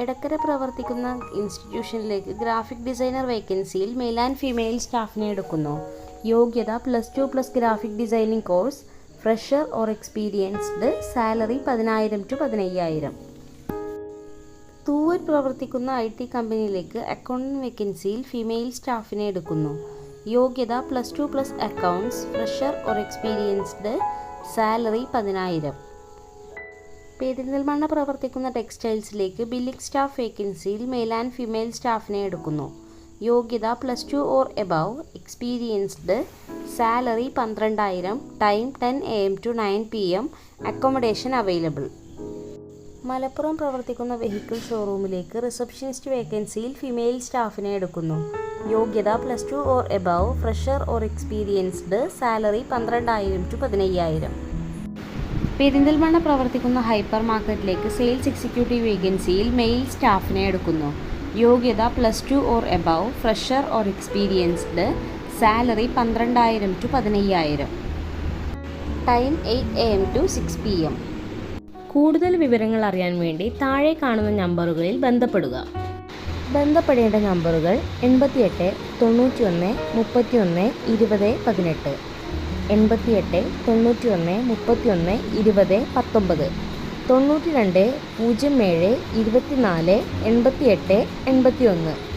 എടക്കര പ്രവർത്തിക്കുന്ന ഇൻസ്റ്റിറ്റ്യൂഷനിലേക്ക് graphic designer വേക്കൻസിയിൽ മെയിൽ ആൻഡ് ഫീമെയിൽ സ്റ്റാഫിനെ എടുക്കുന്നു. യോഗ്യത +2+ graphic designing course, fresher or experienced, salary 10,000 to 15,000. തൂവൽ പ്രവർത്തിക്കുന്ന IT കമ്പനിയിലേക്ക് അക്കൗണ്ടന്റ് വേക്കൻസിയിൽ ഫീമെയിൽ സ്റ്റാഫിനെ എടുക്കുന്നു. യോഗ്യത +2+ accounts, fresher or experienced, salary 10,000. Perinthalmanna പ്രവർത്തിക്കുന്ന ടെക്സ്റ്റൈൽസിലേക്ക് ബില്ലിംഗ് സ്റ്റാഫ് വേക്കൻസിയിൽ മെയിൽ ആൻഡ് ഫീമെയിൽ സ്റ്റാഫിനെ എടുക്കുന്നു. യോഗ്യത +2 or above, experienced, salary 12,000, time 10 AM to 9 PM, accommodation available. Malappuram പ്രവർത്തിക്കുന്ന വെഹിക്കിൾ ഷോറൂമിലേക്ക് റിസപ്ഷനിസ്റ്റ് വേക്കൻസിയിൽ ഫീമെയിൽ സ്റ്റാഫിനെ എടുക്കുന്നു. യോഗ്യത +2 or above, fresher or experienced, salary 12,000 to 15,000. Perinthalmanna പ്രവർത്തിക്കുന്ന ഹൈപ്പർ മാർക്കറ്റിലേക്ക് സെയിൽസ് എക്സിക്യൂട്ടീവ് വേക്കൻസിയിൽ മെയിൽ സ്റ്റാഫിനെ എടുക്കുന്നു. യോഗ്യത +2 or above, fresher or experienced, salary 12,000 to 15,000. Time 8 AM to 6 PM. കൂടുതൽ വിവരങ്ങൾ അറിയാൻ വേണ്ടി താഴെ കാണുന്ന നമ്പറുകളിൽ ബന്ധപ്പെടുക. ബന്ധപ്പെടേണ്ട നമ്പറുകൾ 88 91 31 20 18, 88 91 31 20 19, 92 07 24 88 81.